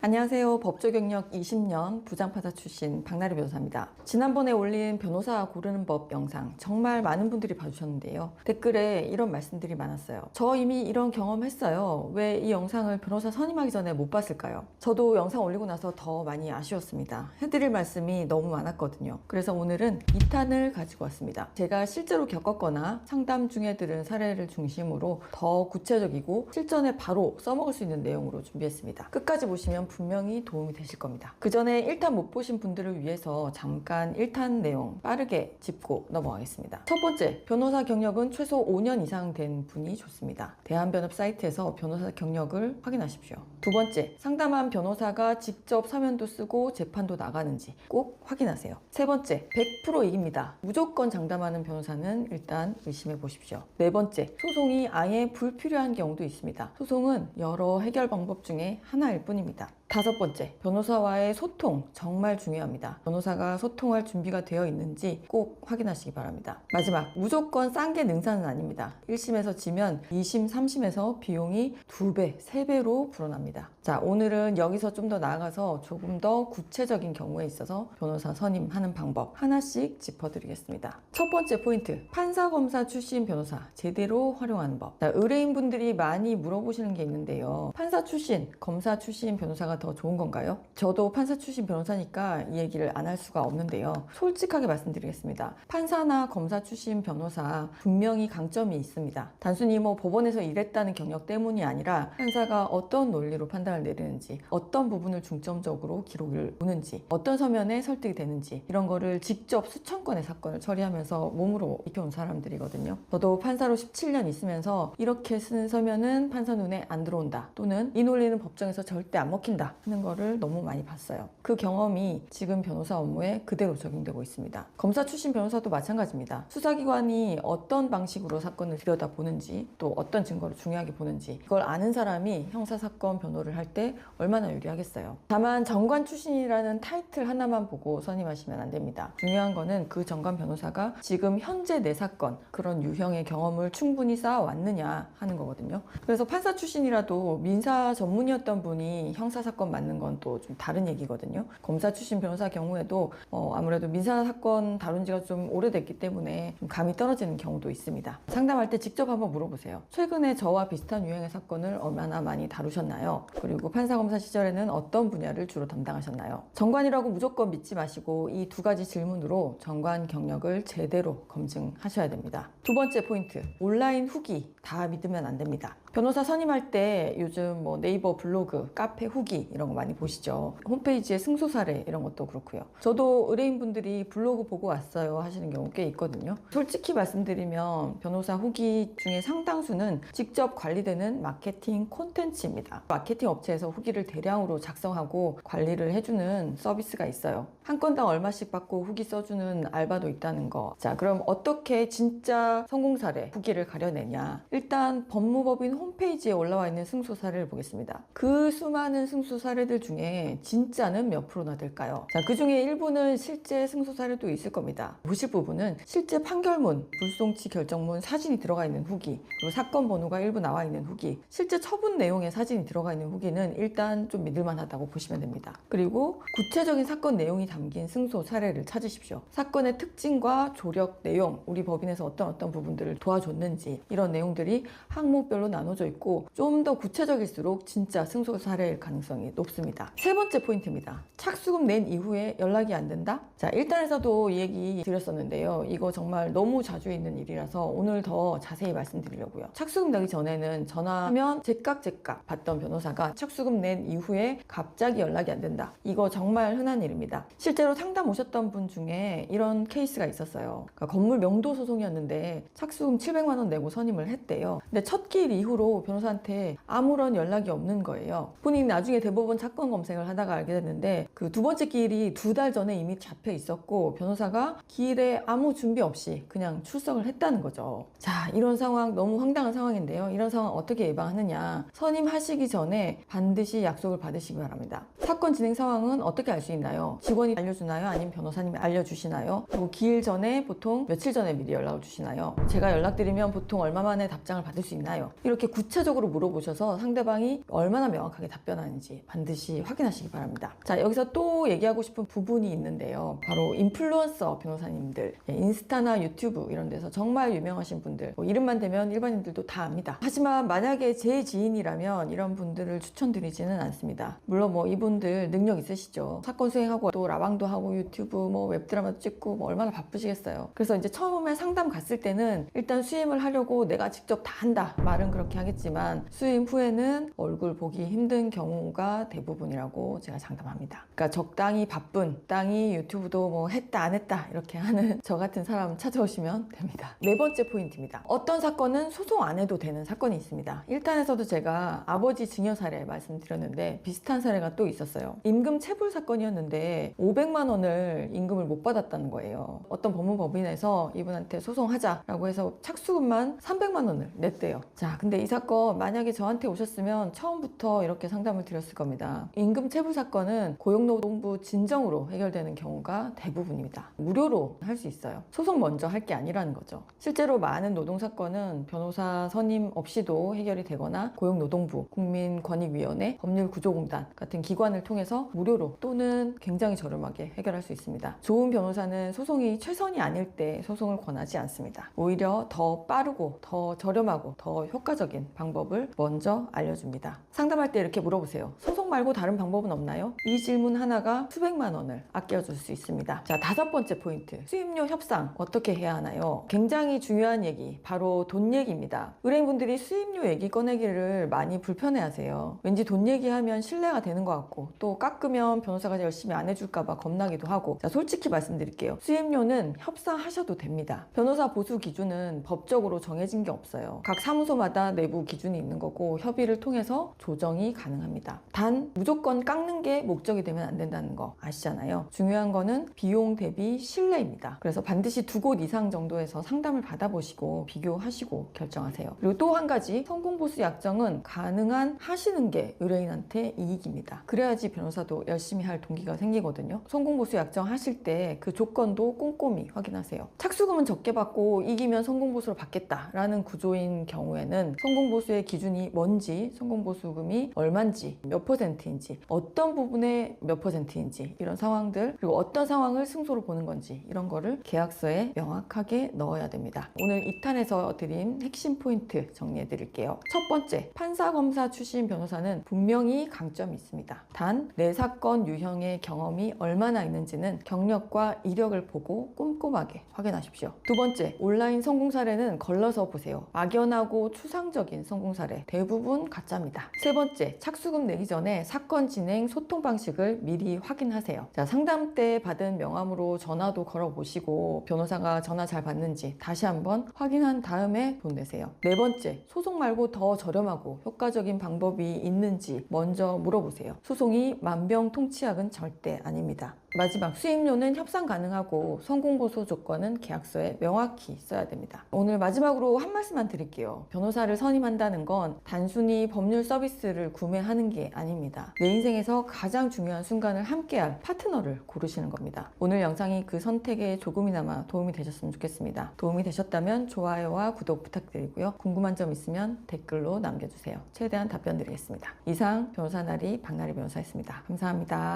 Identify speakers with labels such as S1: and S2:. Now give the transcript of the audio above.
S1: 안녕하세요. 법조 경력 20년 부장판사 출신 박나래 변호사입니다. 지난번에 올린 변호사 고르는 법 영상 정말 많은 분들이 봐주셨는데요. 댓글에 이런 말씀들이 많았어요. 저 이미 이런 경험했어요. 왜 이 영상을 변호사 선임하기 전에 못 봤을까요? 저도 영상 올리고 나서 더 많이 아쉬웠습니다. 해드릴 말씀이 너무 많았거든요. 그래서 오늘은 2탄을 가지고 왔습니다. 제가 실제로 겪었거나 상담 중에 들은 사례를 중심으로 더 구체적이고 실전에 바로 써먹을 수 있는 내용으로 준비했습니다. 끝까지 보시면 분명히 도움이 되실 겁니다. 그 전에 1탄 못 보신 분들을 위해서 잠깐 1탄 내용 빠르게 짚고 넘어가겠습니다. 첫 번째, 변호사 경력은 최소 5년 이상 된 분이 좋습니다. 대한변협 사이트에서 변호사 경력을 확인하십시오. 두 번째, 상담한 변호사가 직접 서면도 쓰고 재판도 나가는지 꼭 확인하세요. 세 번째, 100% 이깁니다. 무조건 장담하는 변호사는 일단 의심해 보십시오. 네 번째, 소송이 아예 불필요한 경우도 있습니다. 소송은 여러 해결 방법 중에 하나일 뿐입니다. 다섯 번째, 변호사와의 소통 정말 중요합니다. 변호사가 소통할 준비가 되어 있는지 꼭 확인하시기 바랍니다. 마지막, 무조건 싼 게 능사는 아닙니다. 1심에서 지면 2심, 3심에서 비용이 2배, 3배로 불어납니다. 자, 오늘은 여기서 좀 더 나아가서 조금 더 구체적인 경우에 있어서 변호사 선임하는 방법 하나씩 짚어드리겠습니다. 첫 번째 포인트, 판사, 검사 출신 변호사 제대로 활용하는 법. 자, 의뢰인분들이 많이 물어보시는 게 있는데요. 판사 출신, 검사 출신 변호사가 더 좋은 건가요? 저도 판사 출신 변호사니까 이 얘기를 안 할 수가 없는데요. 솔직하게 말씀드리겠습니다. 판사나 검사 출신 변호사 분명히 강점이 있습니다. 단순히 법원에서 일했다는 경력 때문이 아니라 판사가 어떤 논리로 판단을 내리는지, 어떤 부분을 중점적으로 기록을 보는지, 어떤 서면에 설득이 되는지 이런 거를 직접 수천 건의 사건을 처리하면서 몸으로 익혀온 사람들이거든요. 저도 판사로 17년 있으면서 이렇게 쓰는 서면은 판사 눈에 안 들어온다, 또는 이 논리는 법정에서 절대 안 먹힌다 하는 거를 너무 많이 봤어요. 그 경험이 지금 변호사 업무에 그대로 적용되고 있습니다. 검사 출신 변호사도 마찬가지입니다. 수사기관이 어떤 방식으로 사건을 들여다보는지, 또 어떤 증거를 중요하게 보는지 이걸 아는 사람이 형사사건 변호를 할 때 얼마나 유리하겠어요. 다만 정관 출신이라는 타이틀 하나만 보고 선임하시면 안 됩니다. 중요한 거는 그 정관 변호사가 지금 현재 내 사건, 그런 유형의 경험을 충분히 쌓아왔느냐 하는 거거든요. 그래서 판사 출신이라도 민사 전문이었던 분이 형사사건 맡는 건 또 좀 다른 얘기거든요. 검사 출신 변호사 경우에도 아무래도 민사사건 다룬 지가 좀 오래됐기 때문에 좀 감이 떨어지는 경우도 있습니다. 상담할 때 직접 한번 물어보세요. 최근에 저와 비슷한 유형의 사건을 얼마나 많이 다루셨나요? 그리고 판사 검사 시절에는 어떤 분야를 주로 담당하셨나요? 정관이라고 무조건 믿지 마시고 이 두 가지 질문으로 정관 경력을 제대로 검증하셔야 됩니다. 두 번째 포인트, 온라인 후기 다 믿으면 안 됩니다. 변호사 선임할 때 요즘 네이버 블로그, 카페 후기 이런 거 많이 보시죠. 홈페이지에 승소 사례 이런 것도 그렇고요. 저도 의뢰인분들이 블로그 보고 왔어요 하시는 경우 꽤 있거든요. 솔직히 말씀드리면 변호사 후기 중에 상당수는 직접 관리되는 마케팅 콘텐츠입니다. 마케팅 업체에서 후기를 대량으로 작성하고 관리를 해주는 서비스가 있어요. 한 건당 얼마씩 받고 후기 써주는 알바도 있다는 거. 자, 그럼 어떻게 진짜 성공 사례 후기를 가려내냐? 일단 법무법인 홈페이지에 올라와 있는 승소 사례를 보겠습니다. 그 수많은 승소 사례들 중에 진짜는 몇 프로나 될까요? 자, 그 중에 일부는 실제 승소 사례도 있을 겁니다. 보실 부분은 실제 판결문, 불송치 결정문 사진이 들어가 있는 후기, 그리고 사건 번호가 일부 나와 있는 후기, 실제 처분 내용의 사진이 들어가 있는 후기는 일단 좀 믿을만하다고 보시면 됩니다. 그리고 구체적인 사건 내용이 담긴 승소 사례를 찾으십시오. 사건의 특징과 조력 내용, 우리 법인에서 어떤 부분들을 도와줬는지 이런 내용들이 항목별로 나눠져 있고 좀 더 구체적일수록 진짜 승소 사례일 가능성이 높습니다. 세 번째 포인트입니다. 착수금 낸 이후에 연락이 안 된다? 자, 1단에서도 이 얘기 드렸었는데요. 이거 정말 너무 자주 있는 일이라서 오늘 더 자세히 말씀드리려고요. 착수금 내기 전에는 전화하면 제깍 받던 변호사가 착수금 낸 이후에 갑자기 연락이 안 된다. 이거 정말 흔한 일입니다. 실제로 상담 오셨던 분 중에 이런 케이스가 있었어요. 그러니까 건물 명도 소송이었는데 착수금 700만 원 내고 선임을 했대요. 근데 첫 길 이후로 변호사한테 아무런 연락이 없는 거예요. 본인이 나중에 대법원 사건 검색을 하다가 알게 됐는데 그 두 번째 길이 2달 전에 이미 잡혀 있었고 변호사가 길에 아무 준비 없이 그냥 출석을 했다는 거죠. 자, 이런 상황 너무 황당한 상황인데요. 이런 상황 어떻게 예방하느냐? 선임하시기 전에 반드시 약속을 받으시기 바랍니다. 사건 진행 상황은 어떻게 알 수 있나요? 직원이 알려주나요? 아니면 변호사님이 알려주시나요? 그리고 기일 전에 보통 며칠 전에 미리 연락을 주시나요? 제가 연락드리면 보통 얼마 만에 답장을 받을 수 있나요? 이렇게 구체적으로 물어보셔서 상대방이 얼마나 명확하게 답변하는지 반드시 확인하시기 바랍니다. 자, 여기서 또 얘기하고 싶은 부분이 있는데요. 바로 인플루언서 변호사님들, 인스타나 유튜브 이런 데서 정말 유명하신 분들, 이름만 대면 일반인들도 다 압니다. 하지만 만약에 제 지인이라면 이런 분들을 추천드리지는 않습니다. 물론 이분들 능력 있으시죠. 사건 수행하고 또 라방도 하고 유튜브 웹드라마도 찍고 얼마나 바쁘시겠어요. 그래서 이제 처음에 상담 갔을 때는 일단 수임을 하려고 내가 직접 다 한다 말은 그렇게 하겠지만 수임 후에는 얼굴 보기 힘든 경우가 대부분이라고 제가 장담합니다. 그러니까 적당히 바쁜, 적당히 유튜브도 했다 안 했다 이렇게 하는 저 같은 사람 찾아오시면 됩니다. 네 번째 포인트입니다. 어떤 사건은 소송 안 해도 되는 사건이 있습니다. 1탄에서도 제가 아버지 증여 사례 말씀드렸는데 비슷한 사례가 또 있었어요. 임금 체불 사건이었는데 500만 원을 임금을 못 받았다는 거예요. 어떤 법무법인에서 이분한테 소송하자라고 해서 착수금만 300만 원을 냈대요. 자, 근데 이 사건 만약에 저한테 오셨으면 처음부터 이렇게 상담을 드렸을 겁니다. 임금 체불 사건은 고용노동부 진정으로 해결되는 경우가 대부분입니다. 무료로 할 수 있어요. 소송 먼저 할 게 아니라는 거죠. 실제로 많은 노동사건은 변호사 선임 없이도 해결이 되거나 고용노동부, 국민권익위원회, 법률구조공단 같은 기관을 통해서 무료로 또는 굉장히 저렴하게 해결할 수 있습니다. 좋은 변호사는 소송이 최선이 아닐 때 소송을 권하지 않습니다. 오히려 더 빠르고 더 저렴하고 더 효과적인 방법을 먼저 알려줍니다. 상담할 때 이렇게 물어보세요. 소송 말고 다른 방법은 없나요? 이 질문 하나가 수백만 원을 아껴줄 수 있습니다. 자, 5번째 포인트. 수임료 협상 어떻게 해야 하나요? 굉장히 중요한 얘기, 바로 돈 얘기입니다. 의뢰인분들이 수임료 얘기 꺼내기를 많이 불편해하세요. 왠지 돈 얘기하면 신뢰가 되는 것 같고 또 깎으면 변호사가 열심히 안 해줄까봐 겁나기도 하고. 자, 솔직히 말씀드릴게요. 수임료는 협상하셔도 됩니다. 변호사 보수 기준은 법적으로 정해진 게 없어요. 각 사무소마다 내부 기준이 있는 거고 협의를 통해서 조정이 가능합니다. 단 무조건 깎는 게 목적이 되면 안 된다는 거 아시잖아요. 중요한 거는 비용 대비 신뢰입니다. 그래서 반드시 2곳 이상 정도에서 상담을 받아보시고 비교하시고 결정하세요. 그리고 또 한 가지, 성공보수 약정은 가능한 하시는 게 의뢰인한테 이익입니다. 그래야지 변호사도 열심히 할 동기가 생기거든요. 성공보수 약정 하실 때 그 조건도 꼼꼼히 확인하세요. 착수금은 적게 받고 이기면 성공보수를 받겠다라는 구조인 경우에는 성공보수의 기준이 뭔지, 성공보수금이 얼마인지, 몇 퍼센트인지, 어떤 부분에 몇 퍼센트인지 이런 상황들, 그리고 어떤 상황을 승소로 보는 건지 이런 거를 계약서에 명확하게 넣어야 됩니다. 오늘 2탄에서 드린 핵심 포인트 정리해 드릴게요. 첫 번째, 판사, 검사 출신 변호사는 분명히 강점이 있습니다. 단, 내 사건 유형의 경험이 얼마나 있는지는 경력과 이력을 보고 꼼꼼하게 확인하십시오. 두 번째, 온라인 성공 사례는 걸러서 보세요. 막연하고 추상적인 성공 사례 대부분 가짜입니다. 세 번째, 착수금 내기 전에 사건 진행 소통 방식을 미리 확인하세요. 자, 상담 때 받은 명함으로 전화도 걸어보시고 변호사가 전화 잘 받는지 다시 한번 확인한 다음에 돈 내세요. 네 번째, 소송 말고 더 저렴하고 효과적인 방법이 있는지 먼저 물어보세요. 소송이 만병통치약은 절대 아닙니다. 마지막, 수임료는 협상 가능하고 성공보수 조건은 계약서에 명확히 써야 됩니다. 오늘 마지막으로 한 말씀만 드릴게요. 변호사를 선임한다는 건 단순히 법률 서비스를 구매하는 게 아닙니다. 내 인생에서 가장 중요한 순간을 함께할 파트너를 고르시는 겁니다. 오늘 영상이 그 선택에 조금이나마 도움이 되셨으면 좋겠습니다. 도움이 되셨다면 좋아요와 구독 부탁드리고요. 궁금한 점 있으면 댓글로 남겨주세요. 최대한 답변 드리겠습니다. 이상 변호사 나리 박나리 변호사였습니다. 감사합니다.